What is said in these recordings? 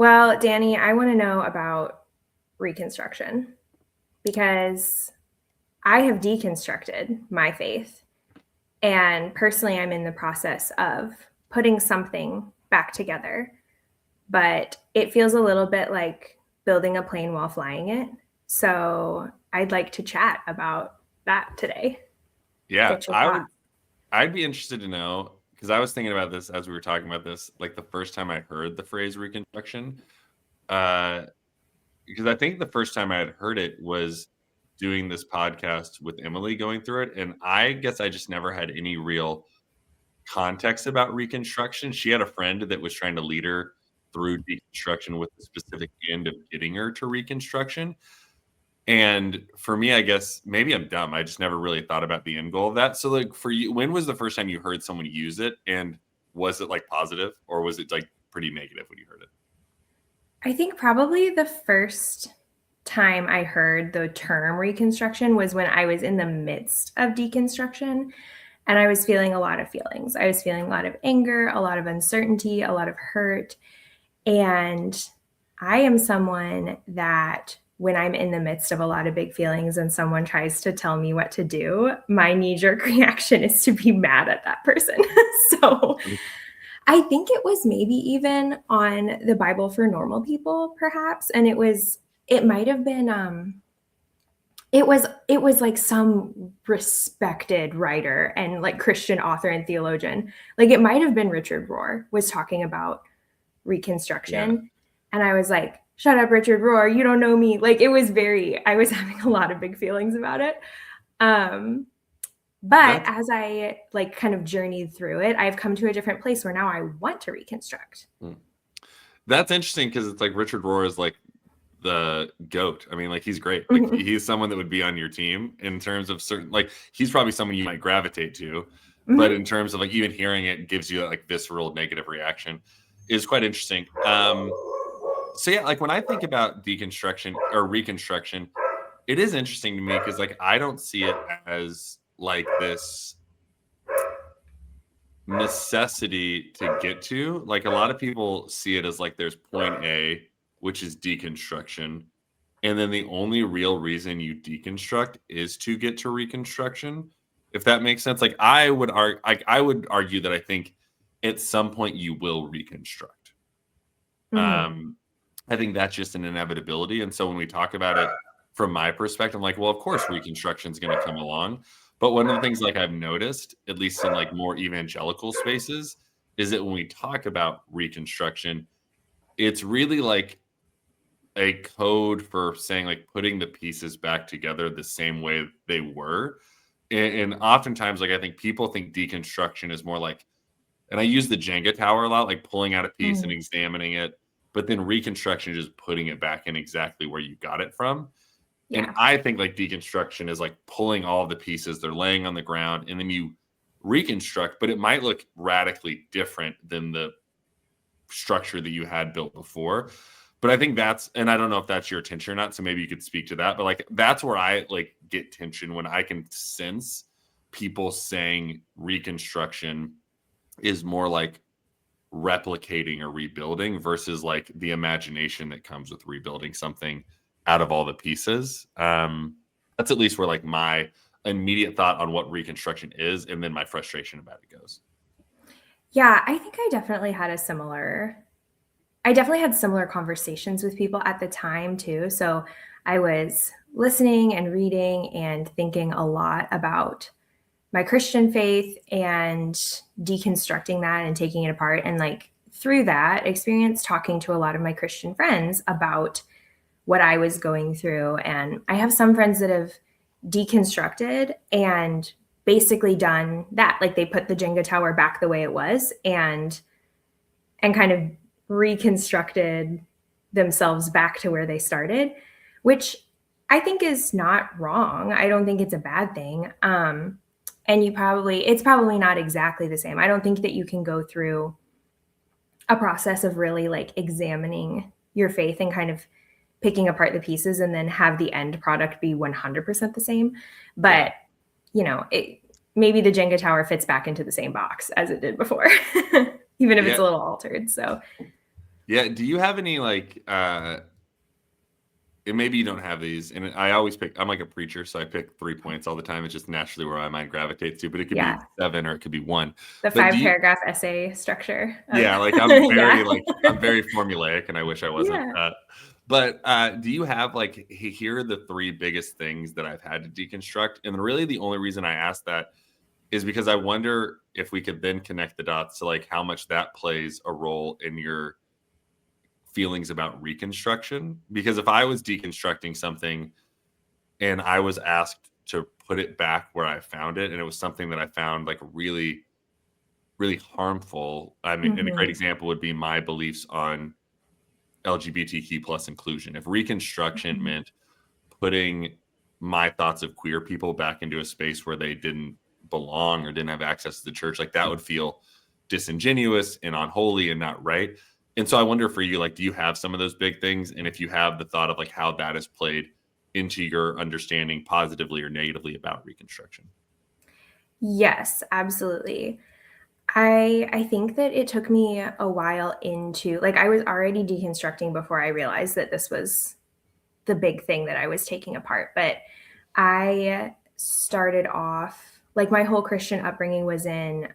Well, Danny, I want to know about Reconstruction because I have deconstructed my faith. And personally, I'm in the process of putting something back together. But it feels a little bit like building a plane while flying it. So I'd like to chat about that today. Yeah, Get your thoughts. I'd be interested to know because I was thinking about this as we were talking about this, like the first time I heard the phrase Reconstruction, uh, because I think the first time I had heard it was doing this podcast with Emily going through it, and I guess I just never had any real context about Reconstruction. She had a friend that was trying to lead her through deconstruction with the specific end of getting her to Reconstruction. And for me, I guess maybe I'm dumb. I just never really thought about the end goal of that. So, like, for you, when was the first time you heard someone use it? And was it like positive or was it like pretty negative when you heard it? I think probably the first time I heard the term Reconstruction was when I was in the midst of deconstruction and I was feeling a lot of feelings. I was feeling a lot of anger, a lot of uncertainty, a lot of hurt. And I am someone that when I'm in the midst of a lot of big feelings and someone tries to tell me what to do, my knee-jerk reaction is to be mad at that person. So I think it was maybe even on the Bible for Normal People, perhaps. And it might have been it was like some respected writer and like Christian author and theologian. Like it might have been Richard Rohr was talking about Reconstruction. Yeah. And I was like, shut up, Richard Rohr, you don't know me. Like I was having a lot of big feelings about it. But as I like kind of journeyed through it, I've come to a different place where now I want to reconstruct. That's interesting because it's like Richard Rohr is like the GOAT. I mean, like he's great. Like he's someone that would be on your team in terms of certain, like he's probably someone you might gravitate to, but in terms of like even hearing it gives you like visceral negative reaction is quite interesting. So yeah, like when I think about deconstruction or reconstruction, it is interesting to me because like I don't see it as like this necessity to get to. Like a lot of people see it as like there's point A, which is deconstruction, and then the only real reason you deconstruct is to get to reconstruction. If that makes sense. Like I would argue that I think at some point you will reconstruct. I think that's just an inevitability. And so when we talk about it from my perspective, I'm like, well, of course reconstruction is going to come along. But one of the things like I've noticed, at least in like more evangelical spaces, is that when we talk about reconstruction, it's really like a code for saying like putting the pieces back together the same way they were. And oftentimes, like I think people think deconstruction is more like, and I use the Jenga tower a lot, like pulling out a piece and examining it. But then reconstruction is just putting it back in exactly where you got it from. Yeah. And I think like deconstruction is like pulling all the pieces, they're laying on the ground, and then you reconstruct, but it might look radically different than the structure that you had built before. But I think and I don't know if that's your tension or not, so maybe you could speak to that. But like that's where I like get tension when I can sense people saying reconstruction is more like replicating or rebuilding versus like the imagination that comes with rebuilding something out of all the pieces. That's at least where like my immediate thought on what reconstruction is and then my frustration about it goes. Yeah, I think I definitely had similar conversations with people at the time too. So I was listening and reading and thinking a lot about my Christian faith and deconstructing that and taking it apart. And like through that experience, talking to a lot of my Christian friends about what I was going through. And I have some friends that have deconstructed and basically done that. Like they put the Jenga tower back the way it was and kind of reconstructed themselves back to where they started, which I think is not wrong. I don't think it's a bad thing. And it's probably not exactly the same. I don't think that you can go through a process of really like examining your faith and kind of picking apart the pieces and then have the end product be 100% the same. But, maybe the Jenga tower fits back into the same box as it did before, even if it's a little altered. So Yeah. Do you have any like and maybe you don't have these, and I always pick, I'm like a preacher, so I pick 3 points all the time. It's just naturally where my mind gravitates to, but it could be 7 or it could be 1. The But do 5 you, paragraph essay structure of, yeah, like I'm very yeah. I'm very formulaic, and I wish I wasn't. Yeah. But do you have like, here are the 3 biggest things that I've had to deconstruct? And really the only reason I ask that is because I wonder if we could then connect the dots to like how much that plays a role in your feelings about reconstruction. Because if I was deconstructing something and I was asked to put it back where I found it, and it was something that I found like really, really harmful. I mean, and a great example would be my beliefs on LGBTQ plus inclusion. If reconstruction meant putting my thoughts of queer people back into a space where they didn't belong or didn't have access to the church, like that would feel disingenuous and unholy and not right. And so I wonder for you, like, do you have some of those big things? And if you have the thought of like how that has played into your understanding positively or negatively about reconstruction? Yes, absolutely. I think that it took me a while into, like, I was already deconstructing before I realized that this was the big thing that I was taking apart. But I started off, like, my whole Christian upbringing was in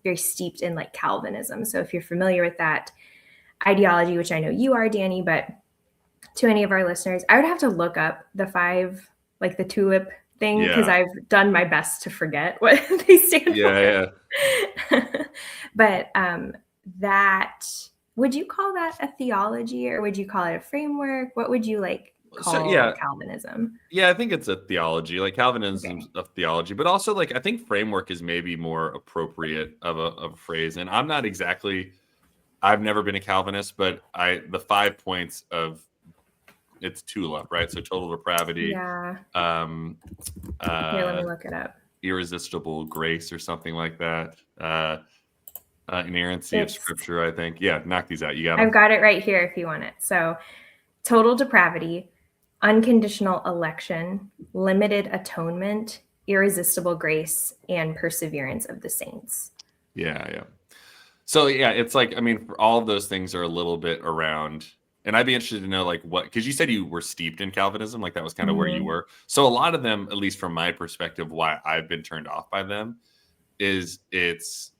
very steeped in like Calvinism. So if you're familiar with that ideology, which I know you are, Danny, but to any of our listeners, I would have to look up the 5, like the tulip thing, because Yeah. I've done my best to forget what they stand Yeah. for. But that, would you call that a theology, or would you call it a framework? What would you like So call Calvinism? yeah, I think it's a theology, like Calvinism's Okay. a theology, but also like I think framework is maybe more appropriate of a phrase. And I'm not exactly, I've never been a Calvinist, but the 5 points of, it's tulip, right? So total depravity, Yeah. um, Here, let me uh, look it up. irresistible grace or something like that. Inerrancy of It's, scripture, I think. Yeah, knock these out. You got I've them? got it right here if you want it. So, total depravity, unconditional election, limited atonement, irresistible grace, and perseverance of the saints. Yeah. So yeah, it's like, I mean, all of those things are a little bit around, and I'd be interested to know like what, because you said you were steeped in Calvinism, like that was kind of where you Mm-hmm. were. So a lot of them, at least from my perspective, why I've been turned off by them is it's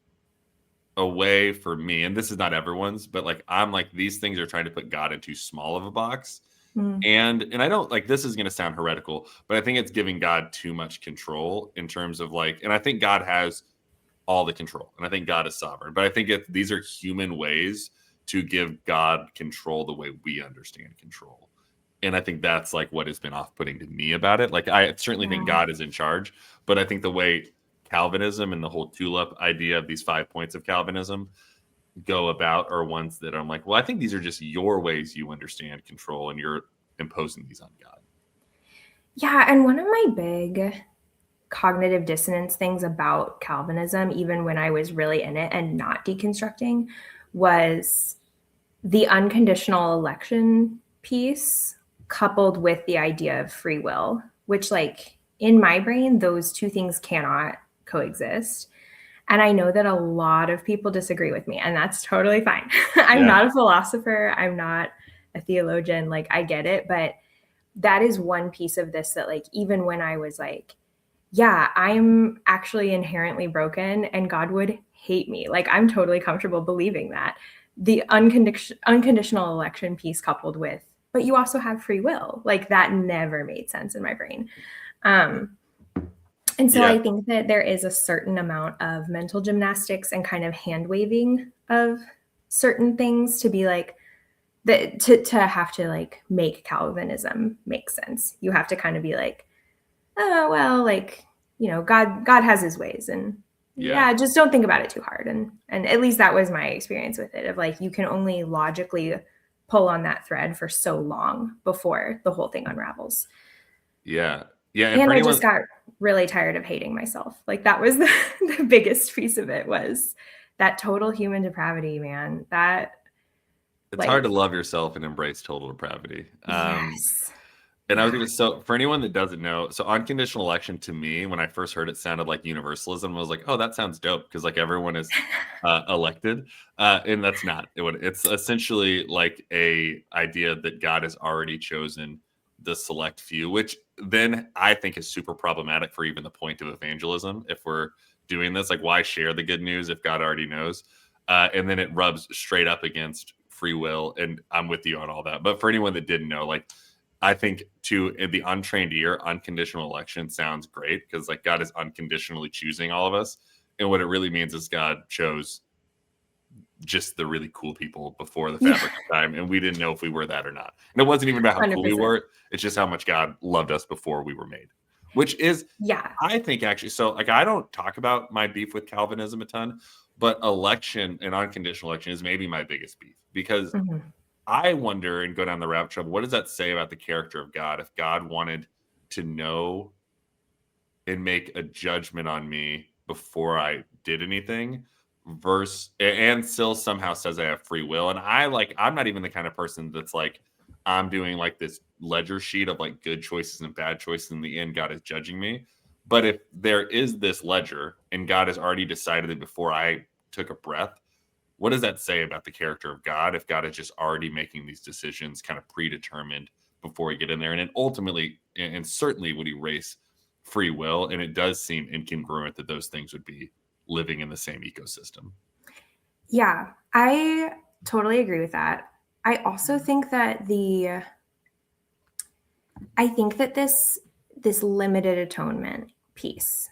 a way for me, and this is not everyone's, but like I'm like, these things are trying to put God into small of a box. And I don't like, this is going to sound heretical, but I think it's giving God too much control in terms of like, and I think God has all the control, and I think God is sovereign, but I think these are human ways to give God control the way we understand control. And I think that's like what has been off-putting to me about it. Like I certainly think Yeah. God is in charge, but I think the way Calvinism and the whole tulip idea of these 5 points of Calvinism go about are ones that I'm like, well, I think these are just your ways you understand control, and you're imposing these on God. Yeah. And one of my big cognitive dissonance things about Calvinism, even when I was really in it and not deconstructing, was the unconditional election piece coupled with the idea of free will, which, like, in my brain, those two things cannot coexist. And I know that a lot of people disagree with me, and that's totally fine. I'm Yeah. not a philosopher, I'm not a theologian, like, I get it. But that is one piece of this that, like, even when I was like, yeah, I'm actually inherently broken and God would hate me, like, I'm totally comfortable believing that. The unconditional election piece coupled with, but you also have free will, like, that never made sense in my brain. And so Yeah. I think that there is a certain amount of mental gymnastics and kind of hand waving of certain things to be like, that to have to like make Calvinism make sense. You have to kind of be like, oh well, like, God has his ways, and Yeah. just don't think about it too hard. And at least that was my experience with it, of like, you can only logically pull on that thread for so long before the whole thing unravels. Yeah. And And for I anyone, just got really tired of hating myself. Like, that was the biggest piece of it, was that total human depravity, man. That, it's hard to like, love yourself and embrace total depravity. yes. And I was gonna, so for anyone that doesn't know, so unconditional election to me, when I first heard it, sounded like universalism. I was like, oh, that sounds dope because like everyone is elected, and that's not. It's essentially like a idea that God has already chosen the select few, which then I think is super problematic for even the point of evangelism. If we're doing this, like, why share the good news if God already knows? And then it rubs straight up against free will, and I'm with you on all that. But for anyone that didn't know, like, I think to the untrained ear, unconditional election sounds great because like God is unconditionally choosing all of us. And what it really means is God chose just the really cool people before the Yeah, fabric of time. And we didn't know if we were that or not. And it wasn't even about how cool we 100%. were. It's just how much God loved us before we were made, which is, Yeah. I think actually, so like I don't talk about my beef with Calvinism a ton, but election and unconditional election is maybe my biggest beef because Mhm. I wonder and go down the rabbit trail. What does that say about the character of God if God wanted to know and make a judgment on me before I did anything, versus and still somehow says I have free will? And I'm not even the kind of person that's like I'm doing like this ledger sheet of like good choices and bad choices. In the end, God is judging me. But if there is this ledger and God has already decided it before I took a breath, what does that say about the character of God if God is just already making these decisions kind of predetermined before we get in there? And then ultimately, and certainly would erase free will. And it does seem incongruent that those things would be living in the same ecosystem. Yeah, I totally agree with that. I also think that this limited atonement piece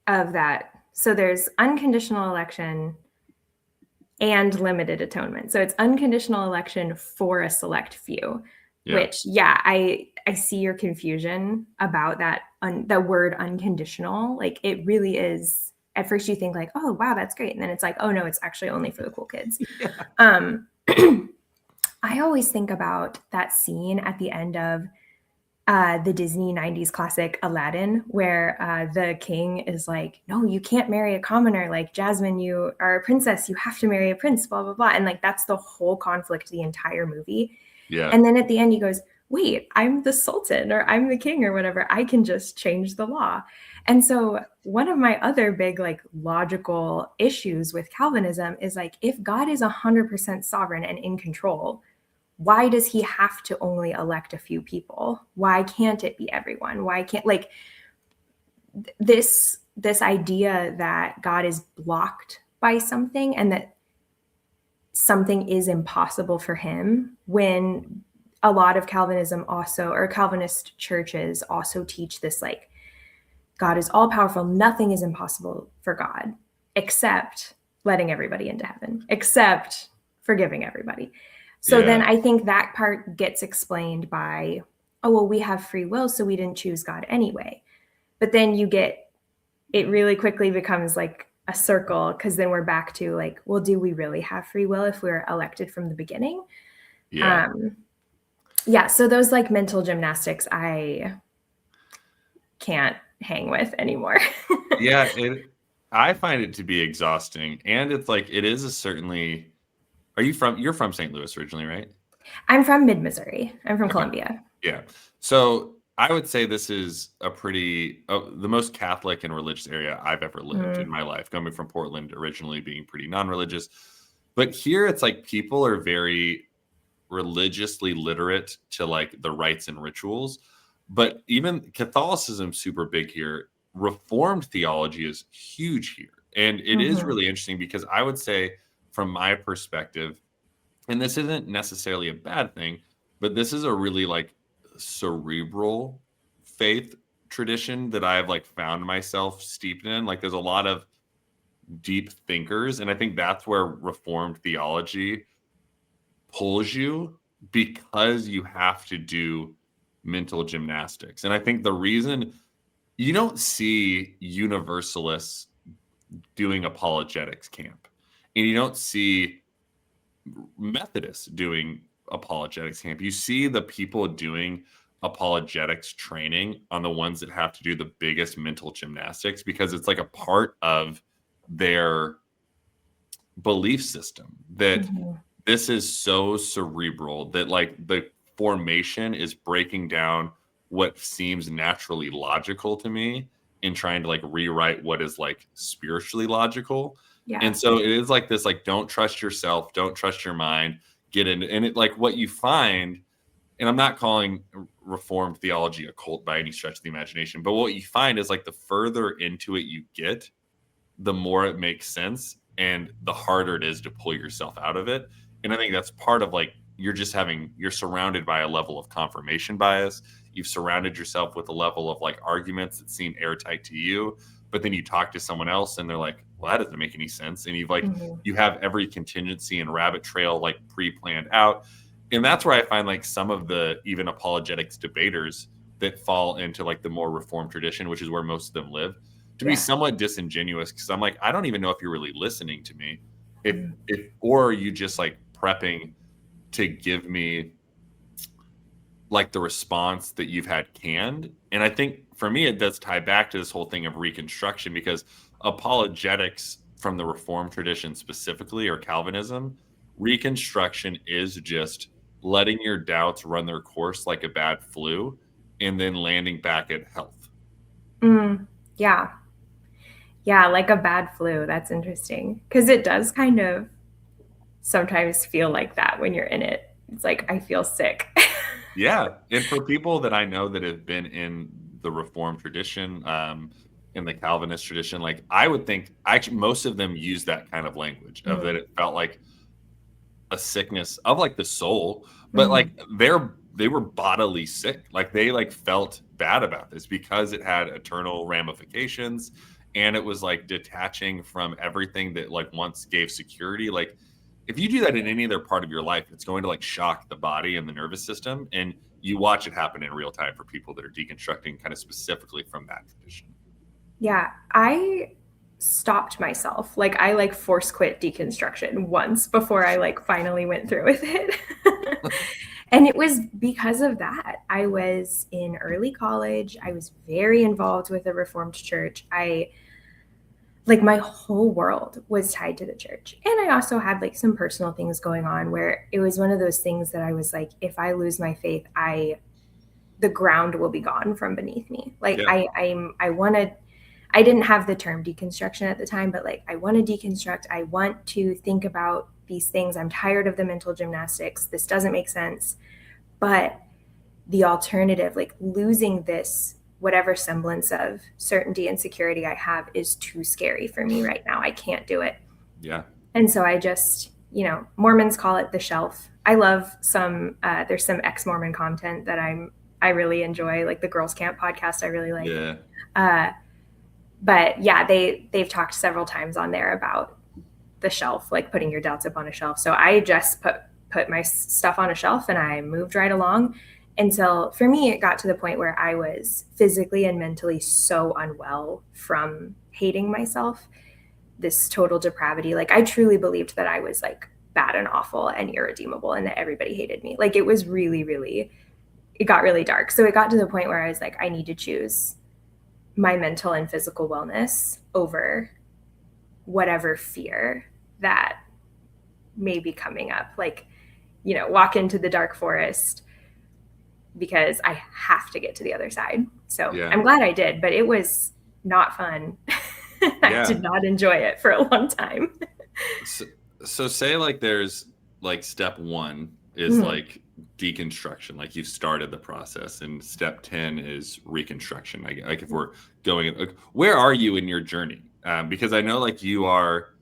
of that. So there's unconditional election and limited atonement. So it's unconditional election for a select few. Yeah. Which, yeah, I see your confusion about that the word unconditional. Like, it really is. At first, you think like, oh wow, that's great, and then it's like, oh no, it's actually only for the cool kids. Yeah. I always think about that scene at the end of the Disney 90s classic Aladdin, where the king is like, no, you can't marry a commoner. Like, Jasmine, you are a princess. You have to marry a prince, blah, blah, blah. And like, that's the whole conflict, the entire movie. Yeah. And then at the end, he goes, wait, I'm the sultan or I'm the king or whatever. I can just change the law. And so one of my other big like logical issues with Calvinism is like, if God is 100% sovereign and in control, why does he have to only elect a few people? Why can't it be everyone? Why can't, like, this idea that God is blocked by something and that something is impossible for him, when a lot of Calvinism also, or Calvinist churches also teach this, like, God is all powerful, nothing is impossible for God except letting everybody into heaven, except forgiving everybody. So Yeah. then I think that part gets explained by, oh, well, we have free will, so we didn't choose God anyway. But then it really quickly becomes like a circle, because then we're back to like, well, do we really have free will if we're elected from the beginning? Yeah. Yeah. So those like mental gymnastics, I can't hang with anymore. Yeah. I find it to be exhausting. And it's like, it is certainly, you're from St. Louis originally, right? I'm from mid-Missouri. I'm from Okay. Columbia. Yeah. So I would say this is the most Catholic and religious area I've ever lived in my life, coming from Portland, originally being pretty non-religious. But here it's like people are very religiously literate to like the rites and rituals. But even Catholicism, super big here. Reformed theology is huge here. And it is really interesting because I would say, from my perspective, and this isn't necessarily a bad thing, but this is a really like cerebral faith tradition that I've like found myself steeped in. Like, there's a lot of deep thinkers, and I think that's where Reformed theology pulls you, because you have to do mental gymnastics. And I think the reason you don't see universalists doing apologetics camp, and you don't see Methodists doing apologetics camp. You see the people doing apologetics training on the ones that have to do the biggest mental gymnastics, because it's like a part of their belief system that this is so cerebral that like the formation is breaking down what seems naturally logical to me and trying to like rewrite what is like spiritually logical. Yeah. And so it is like this, like, don't trust yourself, don't trust your mind, get in. And it like what you find, and I'm not calling Reformed theology a cult by any stretch of the imagination, but what you find is like the further into it you get, the more it makes sense and the harder it is to pull yourself out of it. And I think that's part of like you're surrounded by a level of confirmation bias. You've surrounded yourself with a level of like arguments that seem airtight to you, but then you talk to someone else and they're like, well, that doesn't make any sense. And you have every contingency and rabbit trail like pre-planned out. And that's where I find like some of the even apologetics debaters that fall into like the more Reformed tradition, which is where most of them live, to be somewhat disingenuous, because I'm like, I don't even know if you're really listening to me, or are you just like prepping to give me like the response that you've had canned. And I think for me it does tie back to this whole thing of Reconstruction, because apologetics from the Reformed tradition specifically, or Calvinism, Reconstruction is just letting your doubts run their course like a bad flu and then landing back at health. Yeah. Yeah, like a bad flu. That's interesting. Because it does kind of sometimes feel like that when you're in it. It's like, I feel sick. Yeah. And for people that I know that have been in the Reformed tradition, in the Calvinist tradition, like I would think actually most of them use that kind of language of that it felt like a sickness of like the soul, but like they were bodily sick. Like they like felt bad about this because it had eternal ramifications, and it was like detaching from everything that like once gave security. Like if you do that in any other part of your life, it's going to like shock the body and the nervous system. And you watch it happen in real time for people that are deconstructing kind of specifically from that tradition. Yeah, I stopped myself. Like I like force quit deconstruction once before I like finally went through with it. And it was because of that. I was in early college. I was very involved with a Reformed church. Like my whole world was tied to the church. And I also had like some personal things going on where it was one of those things that I was like, if I lose my faith, the ground will be gone from beneath me. Like I didn't have the term deconstruction at the time, but like I want to deconstruct. I want to think about these things. I'm tired of the mental gymnastics. This doesn't make sense. But the alternative, like losing this, whatever semblance of certainty and security I have, is too scary for me right now. I can't do it. Yeah. And so I just, Mormons call it the shelf. I love there's some ex-Mormon content that I really enjoy, like the Girls Camp podcast I really like. Yeah. But yeah, they've talked several times on there about the shelf, like putting your doubts up on a shelf. So I just put my stuff on a shelf and I moved right along until, for me, it got to the point where I was physically and mentally so unwell from hating myself, this total depravity. Like I truly believed that I was like bad and awful and irredeemable and that everybody hated me. Like it was really, really, it got really dark. So it got to the point where I was like, I need to choose my mental and physical wellness over whatever fear that may be coming up. Like, walk into the dark forest because I have to get to the other side. So I'm glad I did, but it was not fun. I did not enjoy it for a long time. So say like there's like step 1 is like deconstruction, like you've started the process, and step 10 is reconstruction. Like if we're going, like, where are you in your journey? Because I know like you are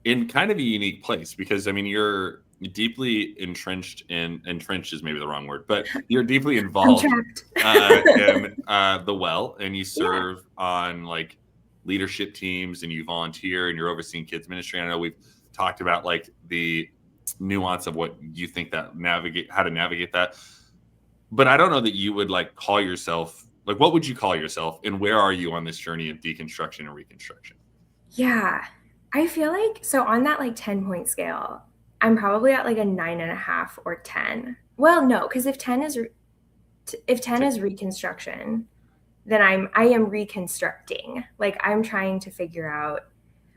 in kind of a unique place, because I mean you're deeply entrenched is maybe the wrong word, but you're deeply involved in the well, and you serve on like leadership teams, and you volunteer, and you're overseeing kids ministry. I know we've talked about like the nuance of what you think how to navigate that, but I don't know that you would like call yourself, like what would you call yourself, and where are you on this journey of deconstruction and reconstruction? Yeah, I feel like, so on that like 10-point scale, I'm probably at like a 9.5 or 10. Well, no, because if 10 is reconstruction, then I am reconstructing. Like I'm trying to figure out,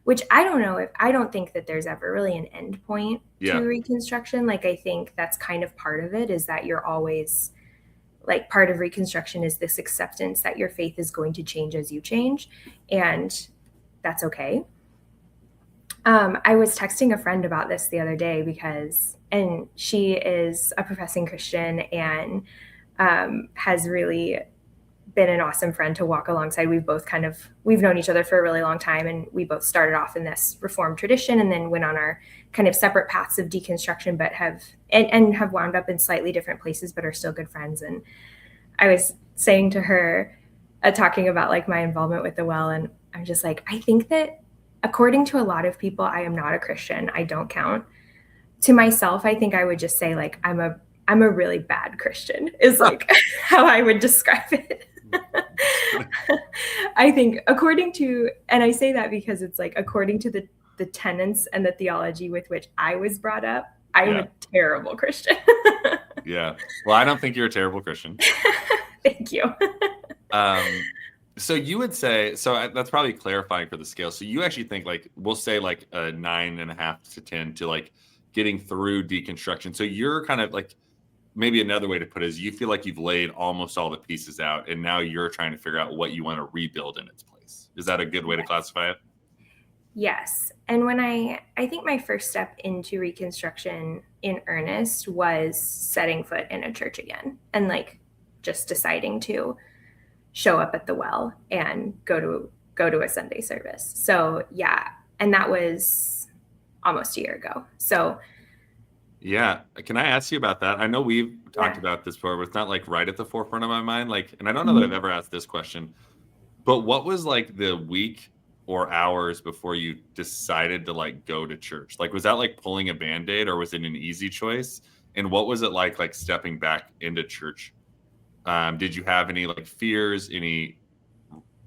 which I don't think that there's ever really an end point to reconstruction. Like I think that's kind of part of it, is that you're always like part of Reconstruction is this acceptance that your faith is going to change as you change, and that's okay. I was texting a friend about this the other day and she is a professing Christian and has really been an awesome friend to walk alongside. We've known each other for a really long time, and we both started off in this Reformed tradition and then went on our kind of separate paths of deconstruction, but have wound up in slightly different places, but are still good friends. And I was saying to her, talking about like my involvement with the well, and I'm just like, I think that according to a lot of people, I am not a Christian. I don't count. To myself, I think I would just say like I'm a really bad Christian is like how I would describe it. I think and I say that because it's like according to the tenets and the theology with which I was brought up, I'm a terrible Christian. Yeah. Well, I don't think you're a terrible Christian. Thank you. So you would say, that's probably clarifying for the scale. So you actually think like, we'll say like a 9.5 to 10 to like getting through deconstruction. So you're kind of like, maybe another way to put it is you feel like you've laid almost all the pieces out and now you're trying to figure out what you want to rebuild in its place. Is that a good way to classify it? Yes. And when I think my first step into Reconstruction in earnest was setting foot in a church again and like just deciding to show up at the well and go to a Sunday service. So yeah. And that was almost a year ago. So yeah. Can I ask you about that? I know we've talked about this before, but it's not like right at the forefront of my mind. Like, and I don't know that I've ever asked this question, but what was like the week or hours before you decided to like go to church? Like, was that like pulling a Band-Aid or was it an easy choice? And what was it like stepping back into church? Did you have any like fears? Did you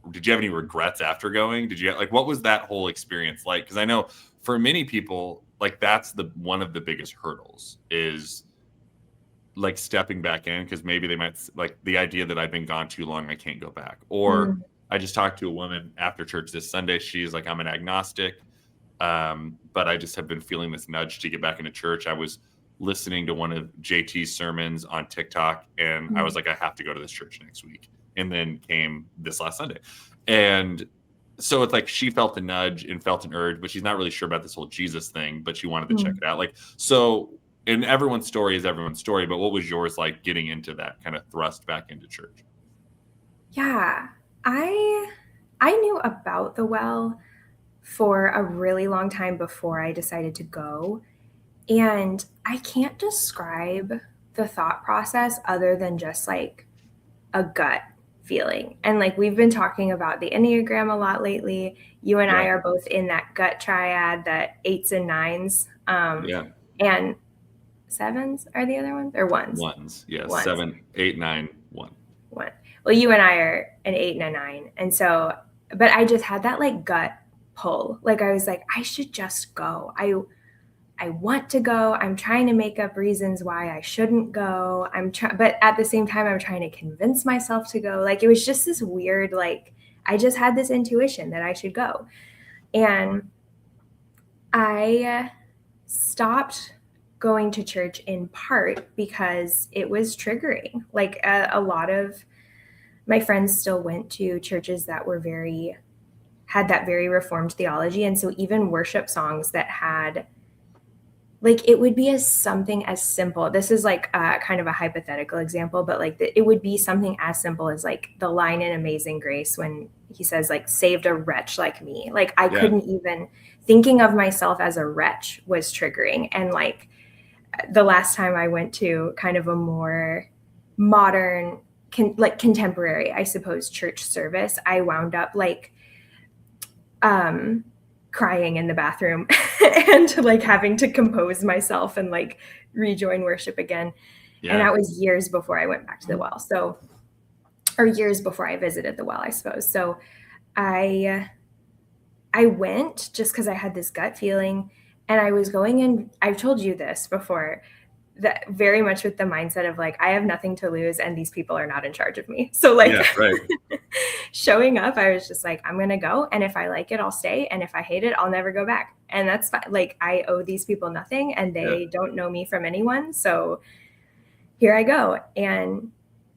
have any regrets after going? What was that whole experience like? Because I know for many people, like that's one of the biggest hurdles is like stepping back in, because maybe they might like the idea that I've been gone too long, I can't go back. Or I just talked to a woman after church this Sunday. She's like, I'm an agnostic, but I just have been feeling this nudge to get back into church. I was listening to one of JT's sermons on TikTok, and I was like, I have to go to this church next week. And then came this last Sunday. And so it's like she felt the nudge and felt an urge, but she's not really sure about this whole Jesus thing, but she wanted to check it out. Like, so, and everyone's story is everyone's story, but what was yours like getting into that kind of thrust back into church? Yeah, I knew about the well for a really long time before I decided to go. And I can't describe the thought process other than just like a gut feeling. And like we've been talking about the Enneagram a lot lately. You and I are both in that gut triad, that 8s and 9s. And 7s are the other ones, or 1s? 1s, yes. 7, 8, 9, 1. Well, you and I are an 8 and a 9. And so, but I just had that like gut pull. Like I was like, I should just go. I want to go. I'm trying to make up reasons why I shouldn't go. But at the same time, I'm trying to convince myself to go. Like it was just this weird, like I just had this intuition that I should go. And I stopped going to church in part because it was triggering. Like a lot of my friends still went to churches that had that very Reformed theology. And so even worship songs that had, like, it would be something as simple. This is like kind of a hypothetical example, but like it would be something as simple as like the line in Amazing Grace when he says like, saved a wretch like me. Like I couldn't even, thinking of myself as a wretch was triggering. And like the last time I went to kind of a more modern, contemporary, I suppose, church service, I wound up like crying in the bathroom and like having to compose myself and like rejoin worship again. And that was years before I went back to the well. So, or years before I visited the well, I suppose. So I went just because I had this gut feeling, and I was going in, I've told you this before, that very much with the mindset of like, I have nothing to lose and these people are not in charge of me. So like showing up, I was just like, I'm going to go. And if I like it, I'll stay. And if I hate it, I'll never go back. And that's fine. Like I owe these people nothing and they don't know me from anyone. So here I go. And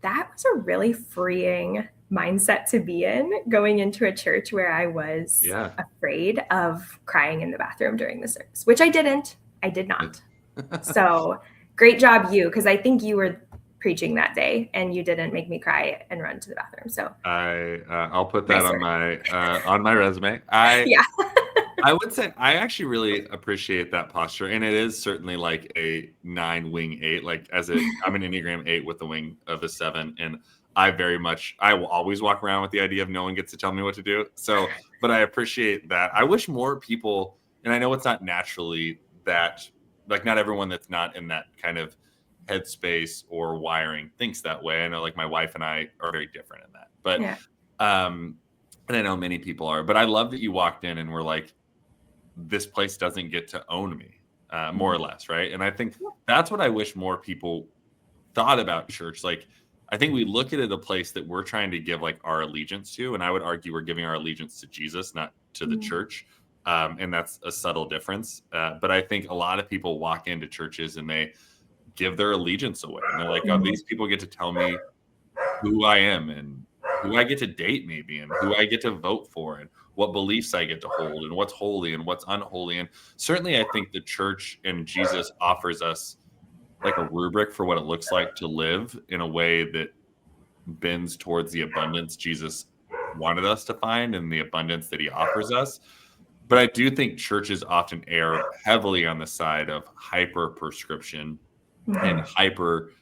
that was a really freeing mindset to be in, going into a church where I was afraid of crying in the bathroom during the service, which I didn't. I did not. So great job, you, because I think you were preaching that day and you didn't make me cry and run to the bathroom. So I'll put that on my resume. Yeah. I would say I actually really appreciate that posture, and it is certainly like a 9 wing 8. Like I'm an Enneagram 8 with the wing of a 7, and I will always walk around with the idea of no one gets to tell me what to do. So, but I appreciate that. I wish more people, and I know it's not naturally that, like not everyone that's not in that kind of headspace or wiring thinks that way. I know like my wife and I are very different in that, but and I know many people are, but I love that you walked in and were like, this place doesn't get to own me, more or less, right? And I think that's what I wish more people thought about church. Like, I think we look at it a place that we're trying to give like our allegiance to, and I would argue we're giving our allegiance to Jesus, not to the church, and that's a subtle difference. But I think a lot of people walk into churches and they give their allegiance away, and they're like, "Oh, these people get to tell me who I am and who I get to date, maybe, and who I get to vote for, and what beliefs I get to hold, and what's holy and what's unholy." And certainly, I think the church and Jesus offers us like a rubric for what it looks like to live in a way that bends towards the abundance Jesus wanted us to find and the abundance that he offers us. But I do think churches often err heavily on the side of hyper prescription and hyper,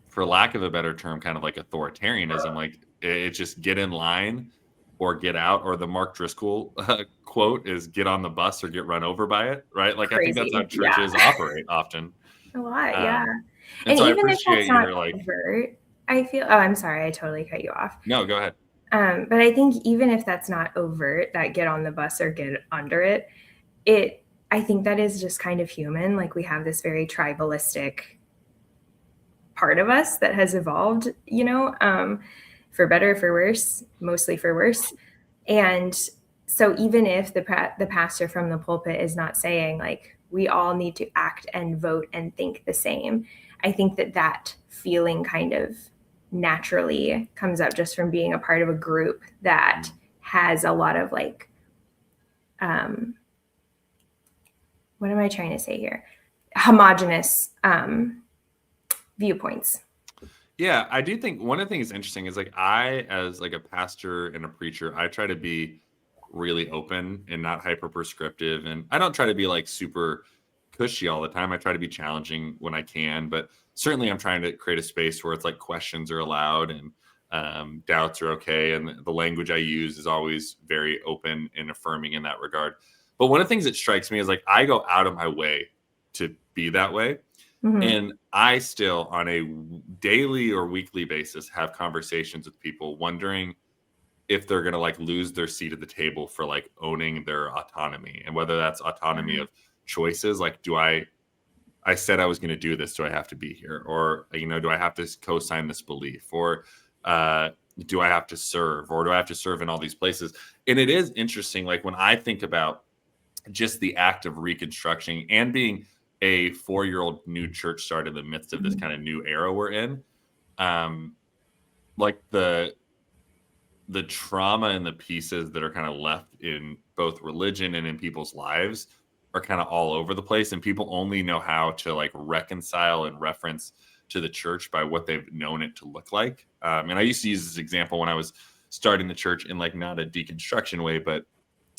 for lack of a better term, kind of like authoritarianism. Like it's just get in line or get out, or the Mark Driscoll quote is get on the bus or get run over by it, right? Like Crazy. I think that's how churches operate often. A lot, yeah. And so even I if that's not like, overt, I feel, oh, I'm sorry, I totally cut you off. No, go ahead. But I think even if that's not overt, that get on the bus or get under it, I think that is just kind of human. Like we have this very tribalistic part of us that has evolved, for better, for worse, mostly for worse. And so even if the pastor from the pulpit is not saying like, we all need to act and vote and think the same, I think that feeling kind of naturally comes up just from being a part of a group that has a lot of like, what am I trying to say here? Homogenous viewpoints. Yeah, I do think one of the things interesting is like I, as like a pastor and a preacher, I try to be really open and not hyper prescriptive, and I don't try to be like super cushy all the time. I try to be challenging when I can, but certainly I'm trying to create a space where it's like questions are allowed and doubts are okay, and the language I use is always very open and affirming in that regard. But one of the things that strikes me is like I go out of my way to be that way. And I still, on a daily or weekly basis, have conversations with people wondering if they're going to like lose their seat at the table for like owning their autonomy, and whether that's autonomy of choices. Like, I said I was going to do this. Do I have to be here? Or, do I have to co-sign this belief? Or do I have to serve? Or do I have to serve in all these places? And it is interesting. Like when I think about just the act of reconstruction and being a 4-year-old new church start in the midst of this kind of new era we're in, like the trauma and the pieces that are kind of left in both religion and in people's lives are kind of all over the place, and people only know how to like reconcile and reference to the church by what they've known it to look like. And I used to use this example when I was starting the church in like not a deconstruction way, but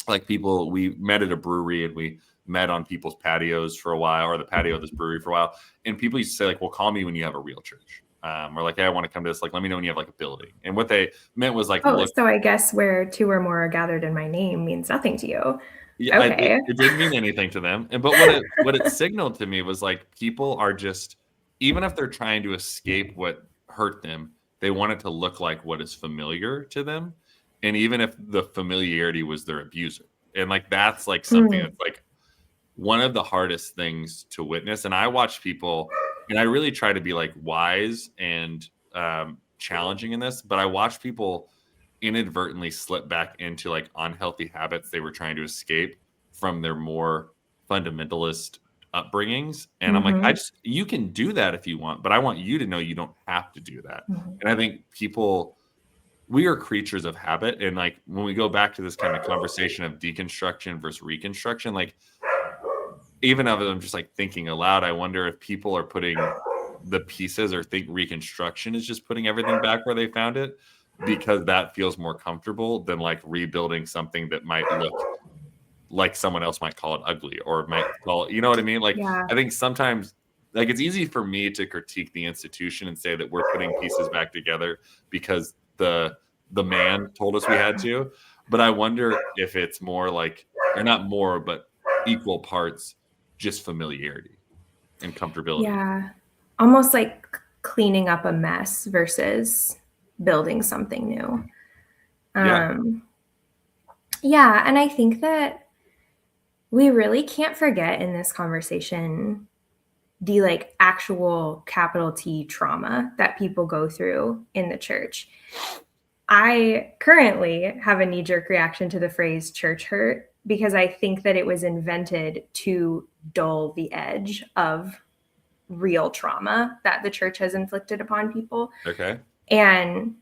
like we met at a brewery and we met on people's patios for a while, or the patio of this brewery for a while. And people used to say like, well, call me when you have a real church. Or like, hey, I want to come to this. Like, let me know when you have like a building. And what they meant was like, so I guess where 2 or more are gathered in my name means nothing to you. Yeah, okay. It didn't mean anything to them. But what it signaled to me was like, people are just, even if they're trying to escape what hurt them, they want it to look like what is familiar to them. And even if the familiarity was their abuser. And like, that's like something that's like one of the hardest things to witness. And I watch people, and I really try to be like wise and challenging in this, but I watch people inadvertently slip back into like unhealthy habits they were trying to escape from their more fundamentalist upbringings. And I'm like, you can do that if you want, but I want you to know you don't have to do that. And I think we are creatures of habit. And like, when we go back to this kind of conversation of deconstruction versus reconstruction, like, even of it, I'm just like thinking aloud, I wonder if people are putting the pieces or think reconstruction is just putting everything back where they found it, because that feels more comfortable than like rebuilding something that might look like someone else might call it ugly or might call it, you know what I mean? Like, Yeah. I think sometimes, like, it's easy for me to critique the institution and say that we're putting pieces back together because the man told us we had to. But I wonder if it's more like, or not more, but equal parts, just familiarity and comfortability. Yeah. Almost like cleaning up a mess versus building something new. Yeah. Yeah. And I think that we really can't forget in this conversation the like actual capital T trauma that people go through in the church. I currently have a knee-jerk reaction to the phrase church hurt because I think that it was invented to dull the edge of real trauma that the church has inflicted upon people. Okay. And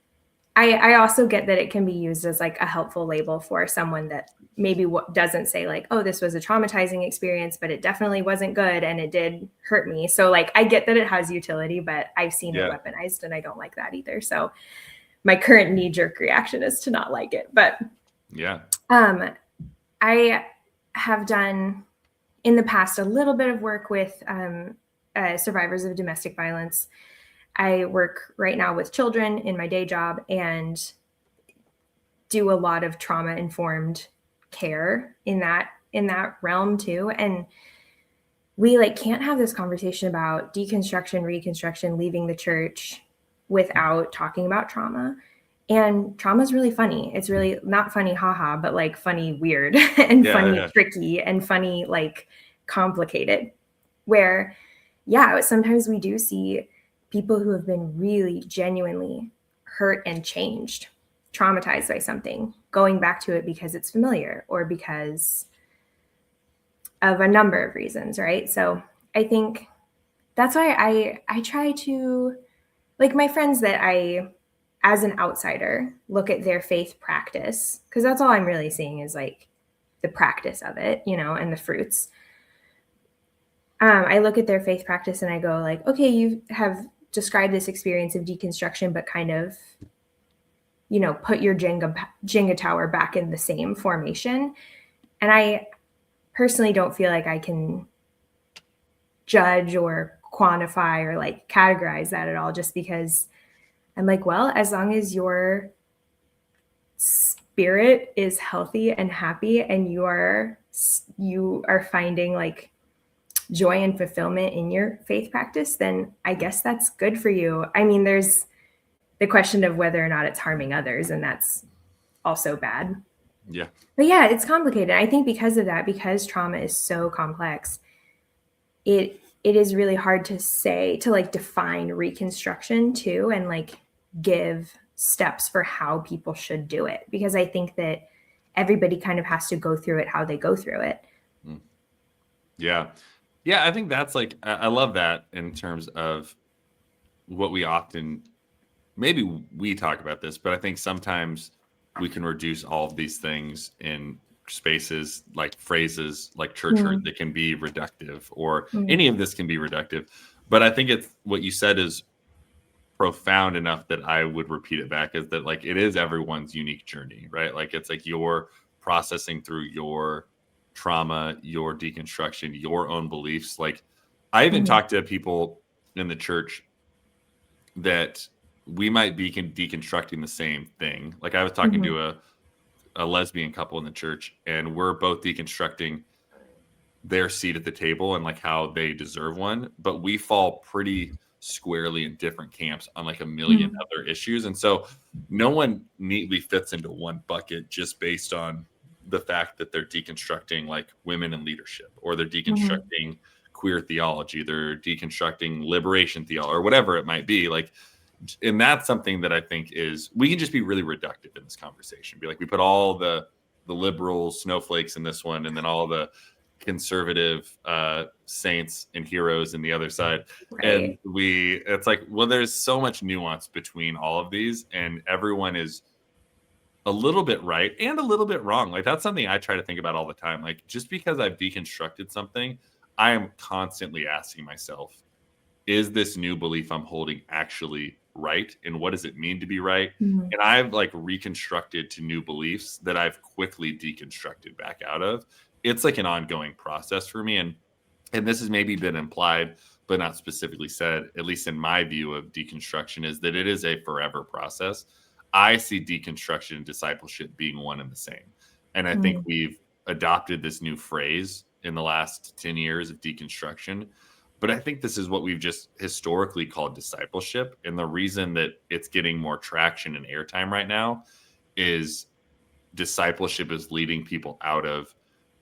I also get that it can be used as like a helpful label for someone that maybe doesn't say like, oh, this was a traumatizing experience, but it definitely wasn't good and it did hurt me. So like, I get that it has utility, but I've seen it weaponized and I don't like that either. So my current knee-jerk reaction is to not like it. But I have done in the past a little bit of work with survivors of domestic violence. I work right now with children in my day job and do a lot of trauma-informed care in that realm too. And we like can't have this conversation about deconstruction, reconstruction, leaving the church without talking about trauma. And trauma is really funny. It's really not funny, haha, but like funny, weird, and funny, tricky, and funny, like complicated. Where, sometimes we do see people who have been really genuinely hurt and changed, traumatized by something, going back to it because it's familiar or because of a number of reasons, right? So I think that's why I try to, like, my friends that I, as an outsider, look at their faith practice, because that's all I'm really seeing is like the practice of it, and the fruits. I look at their faith practice and I go like, okay, you have described this experience of deconstruction, but kind of, put your Jenga tower back in the same formation. And I personally don't feel like I can judge or quantify or like categorize that at all, just because I'm like, well, as long as your spirit is healthy and happy and you are finding like joy and fulfillment in your faith practice, then I guess that's good for you. I mean, there's the question of whether or not it's harming others, and that's also bad. Yeah. But yeah, it's complicated. I think because of that, because trauma is so complex, it is really hard to like define reconstruction too, and like give steps for how people should do it, because I think that everybody kind of has to go through it how they go through it. Yeah. I think that's like, I love that in terms of what we often, maybe we talk about this, but I think sometimes we can reduce all of these things in spaces like phrases like church hurt that can be reductive, or any of this can be reductive. But I think it's what you said is profound enough that I would repeat it back, is that like, it is everyone's unique journey, right? Like, it's like you're processing through your trauma, your deconstruction, your own beliefs. Like, I even talked to people in the church that we might be deconstructing the same thing. Like, I was talking to a lesbian couple in the church, and we're both deconstructing their seat at the table and like how they deserve one, but we fall pretty squarely in different camps on like a million other issues. And so no one neatly fits into one bucket just based on the fact that they're deconstructing like women in leadership, or they're deconstructing queer theology, they're deconstructing liberation theology, or whatever it might be. Like, and that's something that I think is, we can just be really reductive in this conversation. Be like, we put all the liberal snowflakes in this one, and then all the conservative saints and heroes in the other side. Right. And it's like, well, there's so much nuance between all of these, and everyone is a little bit right and a little bit wrong. Like, that's something I try to think about all the time. Like, just because I've deconstructed something, I am constantly asking myself, is this new belief I'm holding actually right? And what does it mean to be right? Mhm. And I've like reconstructed to new beliefs that I've quickly deconstructed back out of. It's like an ongoing process for me. And this has maybe been implied, but not specifically said, at least in my view of deconstruction, is that it is a forever process. I see deconstruction and discipleship being one and the same. And I think we've adopted this new phrase in the last 10 years of deconstruction. But I think this is what we've just historically called discipleship. And the reason that it's getting more traction and airtime right now is discipleship is leading people out of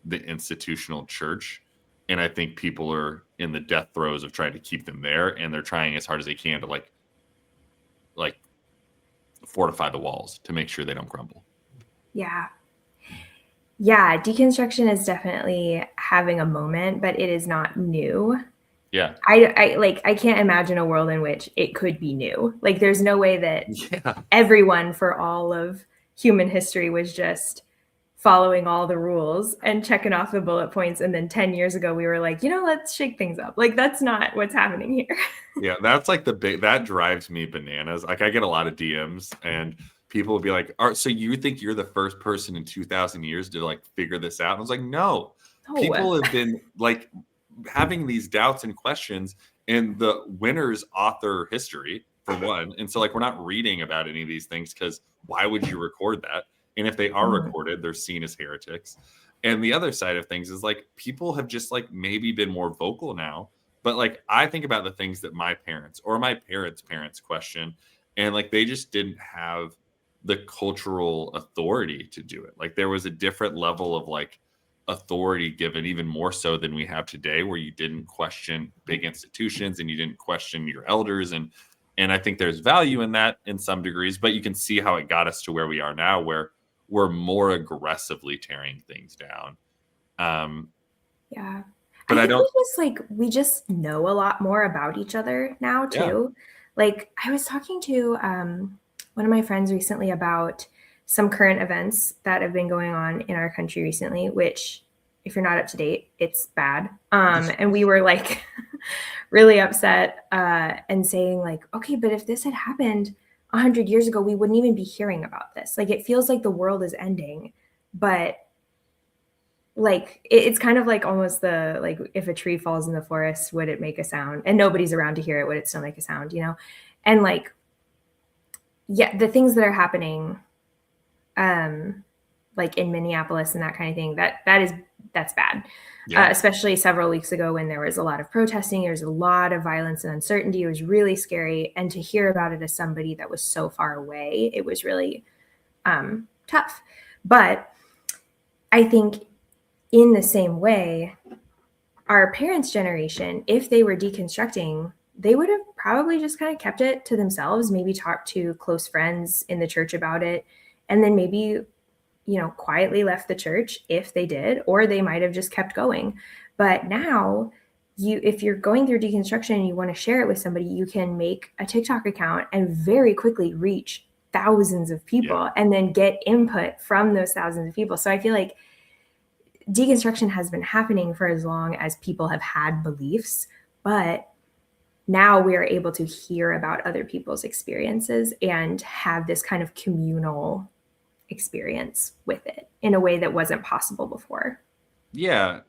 the institutional church. And I think people are in the death throes of trying to keep them there. And they're trying as hard as they can to like fortify the walls to make sure they don't crumble. Yeah. Yeah. Deconstruction is definitely having a moment, but it is not new. Yeah. I can't imagine a world in which it could be new. Like, there's no way that everyone for all of human history was just following all the rules and checking off the bullet points. And then 10 years ago, we were like, let's shake things up. Like, that's not what's happening here. Yeah, that's like that drives me bananas. Like, I get a lot of DMs and people will be like, so you think you're the first person in 2,000 years to like figure this out? And I was like, no. People have been like having these doubts and questions in the winner's author history, for one. And so like, we're not reading about any of these things because why would you record that? And if they are recorded, they're seen as heretics. And the other side of things is like, people have just like maybe been more vocal now. But like, I think about the things that my parents or my parents' parents question, and like, they just didn't have the cultural authority to do it. Like, there was a different level of like authority given, even more so than we have today, where you didn't question big institutions and you didn't question your elders. And I think there's value in that in some degrees, but you can see how it got us to where we are now, where we're more aggressively tearing things down. Yeah. But I don't. We just know a lot more about each other now too. Yeah. Like, I was talking to one of my friends recently about some current events that have been going on in our country recently, which, if you're not up to date, it's bad. And we were like really upset and saying like, okay, but if this had happened 100 years ago, we wouldn't even be hearing about this. Like, it feels like the world is ending, but like, it's kind of like almost like, if a tree falls in the forest, would it make a sound? And nobody's around to hear it. Would it still make a sound? And like, yeah, the things that are happening, like in Minneapolis and that kind of thing, that's bad. Yeah. Especially several weeks ago when there was a lot of protesting, there was a lot of violence and uncertainty. It was really scary. And to hear about it as somebody that was so far away, it was really tough. But I think in the same way, our parents' generation, if they were deconstructing, they would have probably just kind of kept it to themselves, maybe talked to close friends in the church about it, and then maybe, quietly left the church if they did, or they might have just kept going. But now, if you're going through deconstruction and you want to share it with somebody, you can make a TikTok account and very quickly reach thousands of people and then get input from those thousands of people. So I feel like deconstruction has been happening for as long as people have had beliefs, but now we are able to hear about other people's experiences and have this kind of communal experience with it in a way that wasn't possible before. Yeah,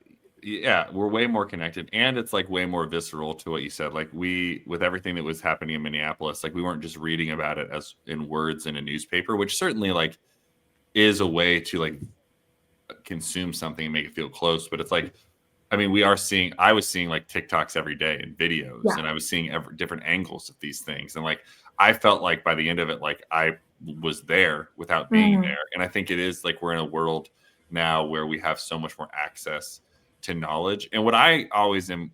we're way more connected, and it's like way more visceral to what you said. Like, with everything that was happening in Minneapolis, like, we weren't just reading about it as in words in a newspaper, which certainly like is a way to like consume something and make it feel close. But it's like, I mean, I was seeing like TikToks every day and videos, and I was seeing different angles of these things. And like, I felt like by the end of it, like I was there without being there. And I think it is like, we're in a world now where we have so much more access to knowledge. And what I always am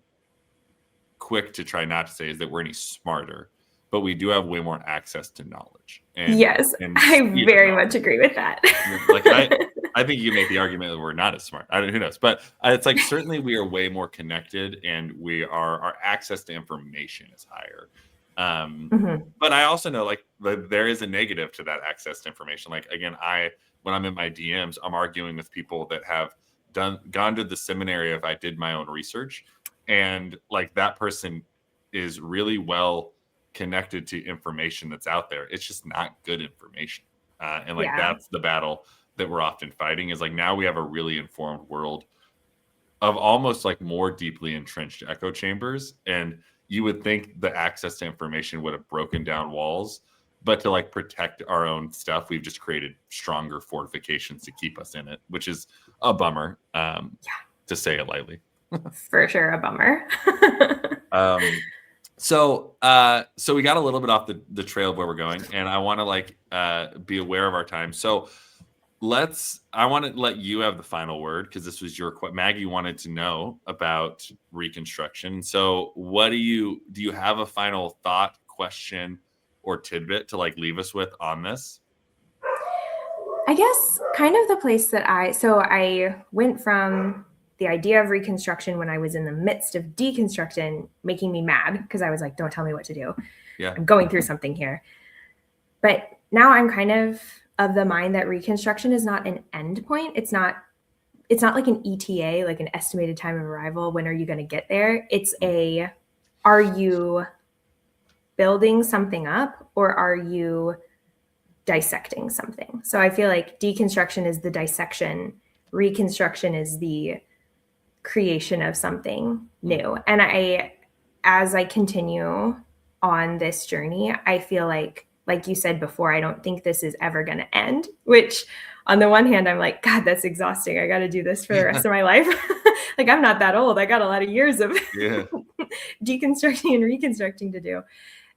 quick to try not to say is that we're any smarter, but we do have way more access to knowledge. And, yes, and I very much agree with that. Like, I think you make the argument that we're not as smart. I don't, who knows? But it's like certainly we are way more connected, and our access to information is higher. But I also know like there is a negative to that access to information. Like again, when I'm in my DMs, I'm arguing with people that have gone to the seminary if I did my own research, and like that person is really well connected to information that's out there. It's just not good information, and like that's the battle that we're often fighting. Is like now we have a really informed world of almost like more deeply entrenched echo chambers, and you would think the access to information would have broken down walls, but to like protect our own stuff, we've just created stronger fortifications to keep us in it, which is a bummer, to say it lightly. For sure, a bummer. So we got a little bit off the trail of where we're going, and I want to like be aware of our time. So I want to let you have the final word, because this was Maggie wanted to know about Reconstruction. So do you have a final thought, question, or tidbit to like leave us with on this? I guess kind of the place that I went from the idea of Reconstruction when I was in the midst of deconstruction, making me mad because I was like, don't tell me what to do. Yeah. I'm going through something here. But now I'm kind of the mind that Reconstruction is not an end point. It's not like an ETA, like an estimated time of arrival. When are you going to get there? It's are you building something up, or are you dissecting something? So I feel like deconstruction is the dissection. Reconstruction is the creation of something new. And as I continue on this journey, I feel like you said before, I don't think this is ever going to end, which on the one hand, I'm like, God, that's exhausting. I got to do this for the rest of my life. Like, I'm not that old. I got a lot of years of deconstructing and reconstructing to do.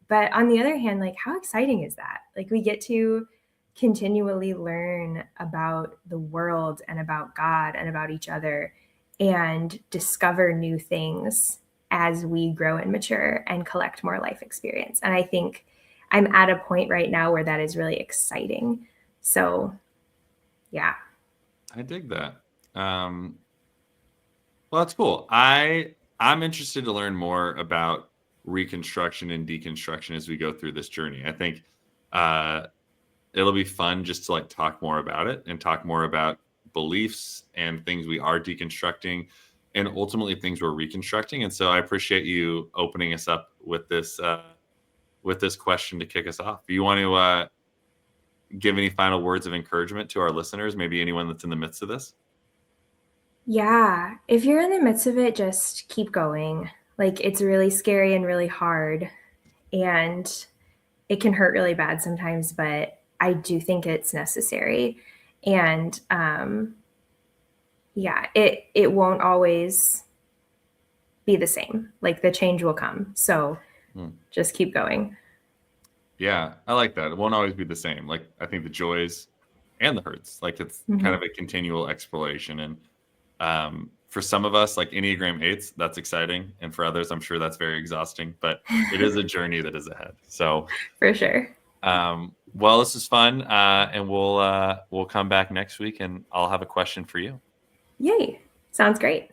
But on the other hand, like, how exciting is that? Like, we get to continually learn about the world and about God and about each other, and discover new things as we grow and mature and collect more life experience. And I think I'm at a point right now where that is really exciting. So, yeah. I dig that. Well, that's cool. I'm interested to learn more about Reconstruction and deconstruction as we go through this journey. I think it'll be fun just to like talk more about it and talk more about beliefs and things we are deconstructing, and ultimately things we're reconstructing. And so I appreciate you opening us up with this question to kick us off. Do you want to give any final words of encouragement to our listeners, maybe anyone that's in the midst of this? Yeah, if you're in the midst of it, just keep going. Like, it's really scary and really hard, and it can hurt really bad sometimes, but I do think it's necessary. And it won't always be the same. Like, the change will come. So just keep going. Yeah, I like that. It won't always be the same. Like, I think the joys and the hurts, like it's kind of a continual exploration. And for some of us, like Enneagram 8s, that's exciting. And for others, I'm sure that's very exhausting, but it is a journey that is ahead. So for sure. Well, this is fun. And we'll come back next week, and I'll have a question for you. Yay. Sounds great.